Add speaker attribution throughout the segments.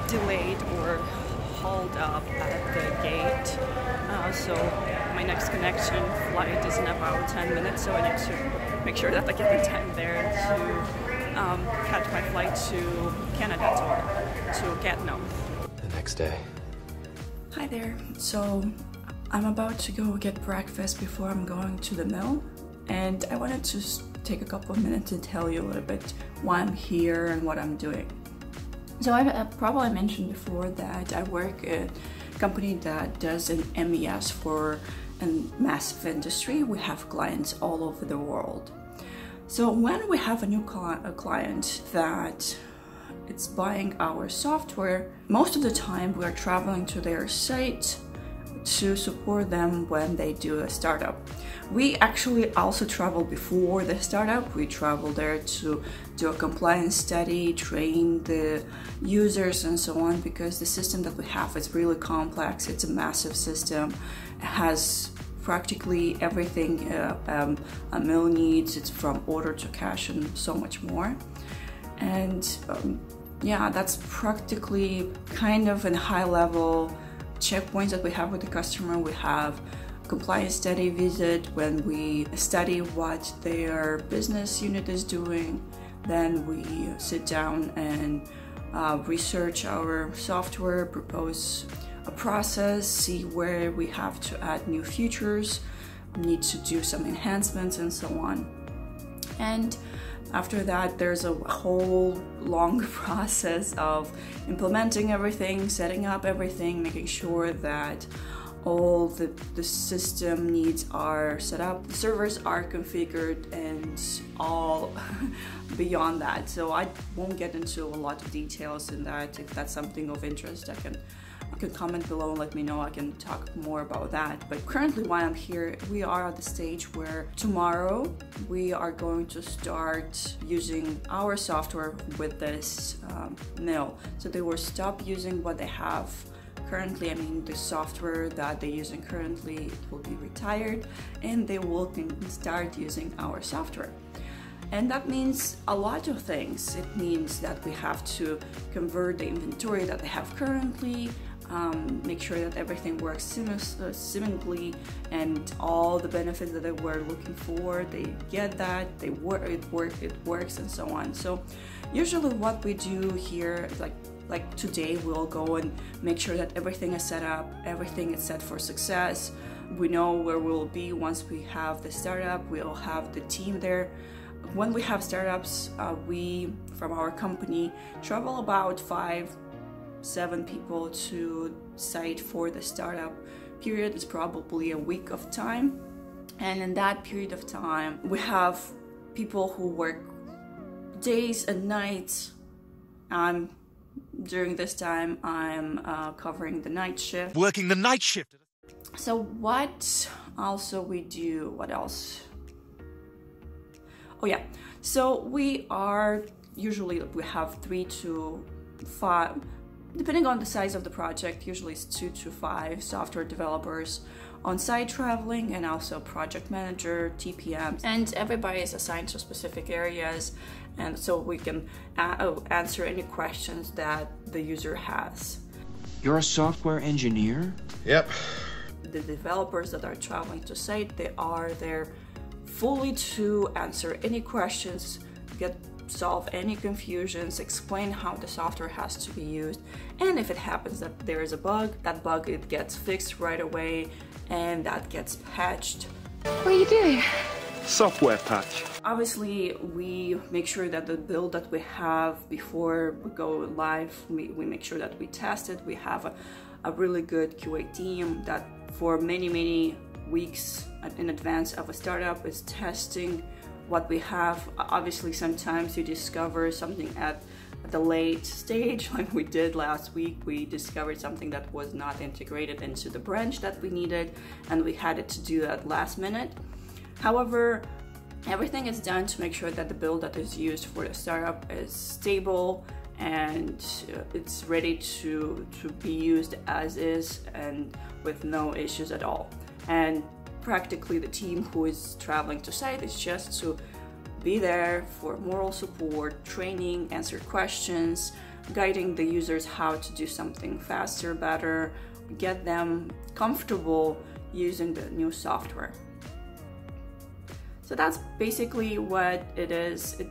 Speaker 1: delayed or hauled up at the gate. So my next connection flight is in about 10 minutes, so I need to make sure that I get the time there to catch my flight to Canada, to Gatineau.
Speaker 2: The next day.
Speaker 3: Hi there. So I'm about to go get breakfast before I'm going to the mill, and I wanted to take a couple of minutes to tell you a little bit why I'm here and what I'm doing. So I probably mentioned before that I work at a company that does an MES for a massive industry. We have clients all over the world. So when we have a new client that it's buying our software, most of the time we are traveling to their site to support them when they do a startup. We actually also travel before the startup. We travel there to do a compliance study, train the users and so on, because the system that we have is really complex. It's a massive system. It has practically everything a mill needs. It's from order to cash and so much more. And yeah, that's practically kind of a high level checkpoints that we have with the customer. We have compliance study visit when we study what their business unit is doing. Then we sit down and research our software, propose a process, see where we have to add new features, need to do some enhancements and so on. And after that, there's a whole long process of implementing everything, setting up everything, making sure that all the system needs are set up, the servers are configured, and all beyond that. So I won't get into a lot of details in that. If that's something of interest, you can comment below and let me know. I can talk more about that. But currently while I'm here, we are at the stage where tomorrow we are going to start using our software with this mill. So they will stop using what they have currently. I mean, the software that they're using currently will be retired, and they will start using our software. And that means a lot of things. It means that we have to convert the inventory that they have currently, make sure that everything works seamlessly, and all the benefits that they were looking for, they get that, it works, and so on. So usually what we do here, like today, we'll go and make sure that everything is set up, everything is set for success. We know where we'll be once we have the startup. We'll have the team there. When we have startups, we, from our company, travel about 5-7 people to site for the startup period. It's probably a week of time. And in that period of time, we have people who work days and nights. During this time, I'm covering the night shift.
Speaker 4: Working the night shift.
Speaker 3: So what also we do, what else? Oh yeah, so we have 3 to 5, depending on the size of the project, usually it's 2 to 5 software developers on site traveling, and also project manager, TPMs, and everybody is assigned to specific areas, and so we can answer any questions that the user has.
Speaker 5: You're a software engineer?
Speaker 4: Yep.
Speaker 3: The developers that are traveling to site, they are there fully to answer any questions, solve any confusions, explain how the software has to be used, and if it happens that there is a bug, it gets fixed right away, and that gets patched.
Speaker 6: What are you doing?
Speaker 5: Software patch.
Speaker 3: Obviously, we make sure that the build that we have before we go live, we make sure that we test it. We have a really good QA team that for many weeks in advance of a startup is testing what we have. Obviously, sometimes you discover something at the late stage, like we did last week. We discovered something that was not integrated into the branch that we needed, and we had it to do that last minute. However, everything is done to make sure that the build that is used for the startup is stable and it's ready to be used as is and with no issues at all. And practically the team who is traveling to site is just to be there for moral support, training, answer questions, guiding the users how to do something faster, better, get them comfortable using the new software. So that's basically what it is.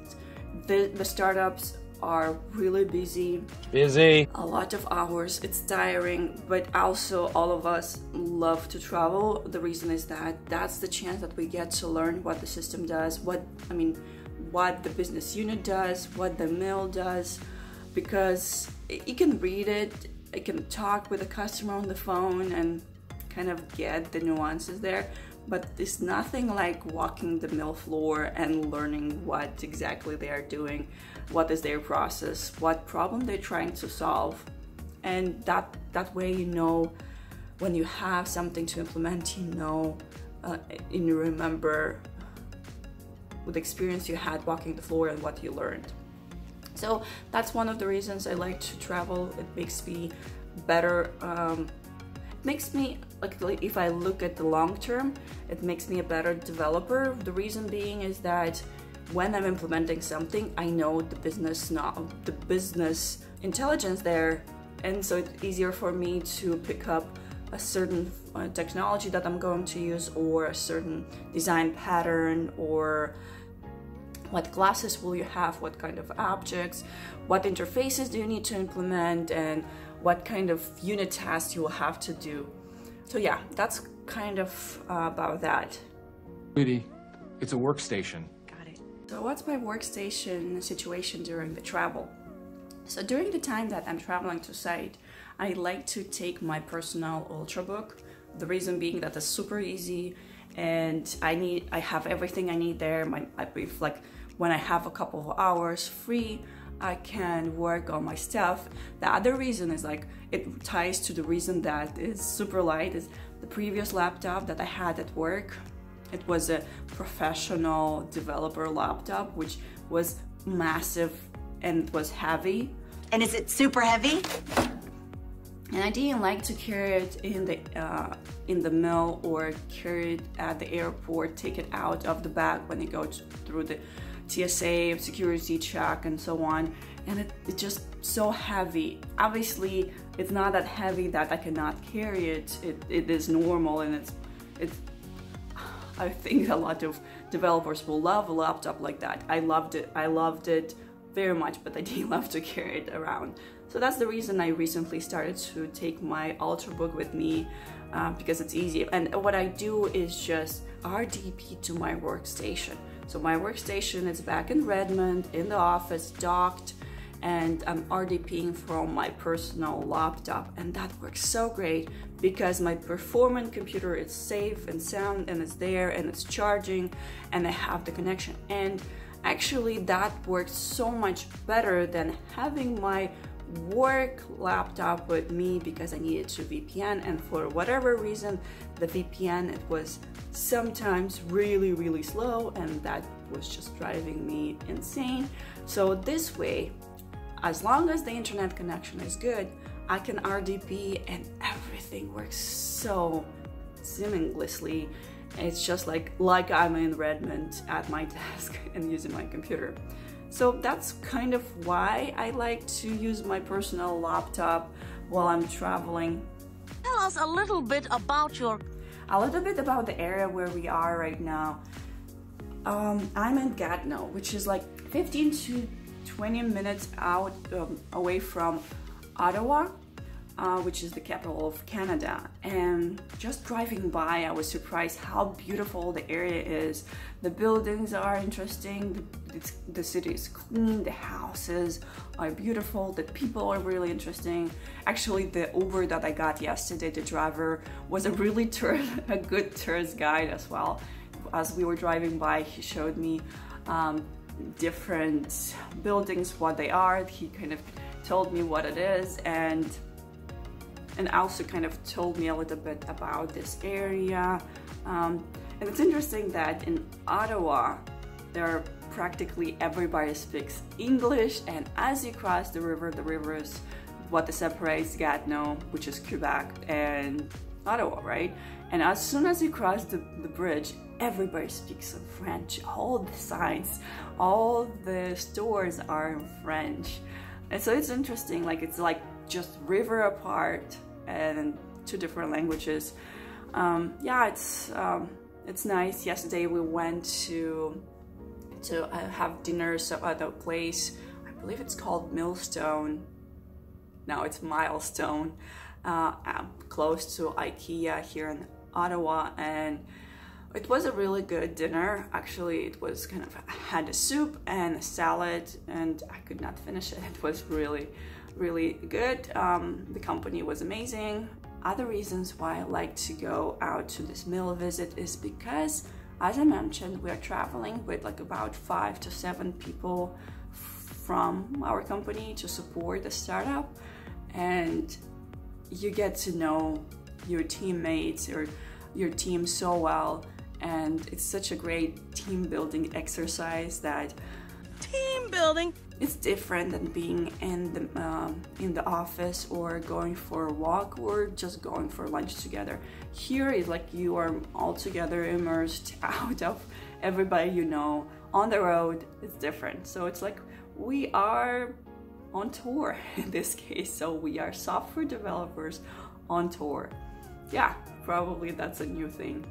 Speaker 3: The startups are really busy. A lot of hours. It's tiring, but also all of us love to travel. The reason is that that's the chance that we get to learn what the system does, what the business unit does, what the mill does, because you can read it, you can talk with the customer on the phone and kind of get the nuances there, but it's nothing like walking the mill floor and learning what exactly they are doing, what is their process, what problem they're trying to solve. And that way, you know, when you have something to implement, you know, and you remember the experience you had walking the floor and what you learned. So that's one of the reasons I like to travel. It makes me better. It makes me, like, if I look at the long term, it makes me a better developer. The reason being is that when I'm implementing something, I know the business intelligence there, and so it's easier for me to pick up a certain technology that I'm going to use, or a certain design pattern, or what classes will you have, what kind of objects, what interfaces do you need to implement, and what kind of unit tests you will have to do. So yeah, that's kind of about that.
Speaker 2: Sweetie, it's a workstation.
Speaker 3: Got it. So what's my workstation situation during the travel? So during the time that I'm traveling to site, I like to take my personal Ultrabook. The reason being that it's super easy, and I have everything I need there. Like when I have a couple of hours free, I can work on my stuff. The other reason is, like, it ties to the reason that it's super light, is the previous laptop that I had at work. It was a professional developer laptop, which was massive and it was heavy.
Speaker 4: And is it super heavy?
Speaker 3: And I didn't like to carry it in the mill, or carry it at the airport, take it out of the bag when you go through the TSA security check and so on. And it's just so heavy. Obviously, it's not that heavy that I cannot carry it. It is normal, and it's. I think a lot of developers will love a laptop like that. I loved it very much, but I didn't love to carry it around. So that's the reason I recently started to take my Ultrabook with me, because it's easy. And what I do is just RDP to my workstation. So my workstation is back in Redmond in the office, docked, and I'm RDPing from my personal laptop, and that works so great because my performance computer is safe and sound, and it's there, and it's charging, and I have the connection. And actually that works so much better than having my work laptop with me, because I needed to VPN, and for whatever reason the VPN, it was sometimes really slow, and that was just driving me insane. So this way, as long as the internet connection is good, I can RDP and everything works so seamlessly. It's just like I'm in Redmond at my desk and using my computer. So that's kind of why I like to use my personal laptop while I'm traveling.
Speaker 4: Tell us a little bit about
Speaker 3: the area where we are right now. I'm in Gatineau, which is like 15 to 20 minutes out away from Ottawa, which is the capital of Canada. And just driving by, I was surprised how beautiful the area is. The buildings are interesting, the city is clean, the houses are beautiful, the people are really interesting. Actually, the Uber that I got yesterday, the driver was a good tourist guide as well. As we were driving by, he showed me different buildings, what they are. He kind of told me what it is, and also kind of told me a little bit about this area. And it's interesting that in Ottawa, practically everybody speaks English, and as you cross the river is what separates Gatineau, which is Quebec, and Ottawa, right? And as soon as you cross the bridge, everybody speaks in French. All the signs, all the stores are in French. And so it's interesting, like it's like just river apart and two different languages. Yeah, it's nice. Yesterday we went to have dinner at a place, I believe it's called Millstone. No, it's Milestone, close to IKEA here in Ottawa, and it was a really good dinner. Actually, it was kind of had a soup and a salad, and I could not finish it. It was really, really good. The company was amazing. Other reasons why I like to go out to this mill visit is because, as I mentioned, we are traveling with like about 5 to 7 people from our company to support the startup, and you get to know your teammates or your team so well, and it's such a great team building exercise that
Speaker 4: Team building.
Speaker 3: it's different than being in the office or going for a walk or just going for lunch together. Here is like you are all together immersed out of everybody you know on the road. It's different. So it's like we are on tour in this case. So we are software developers on tour. Yeah, probably that's a new thing.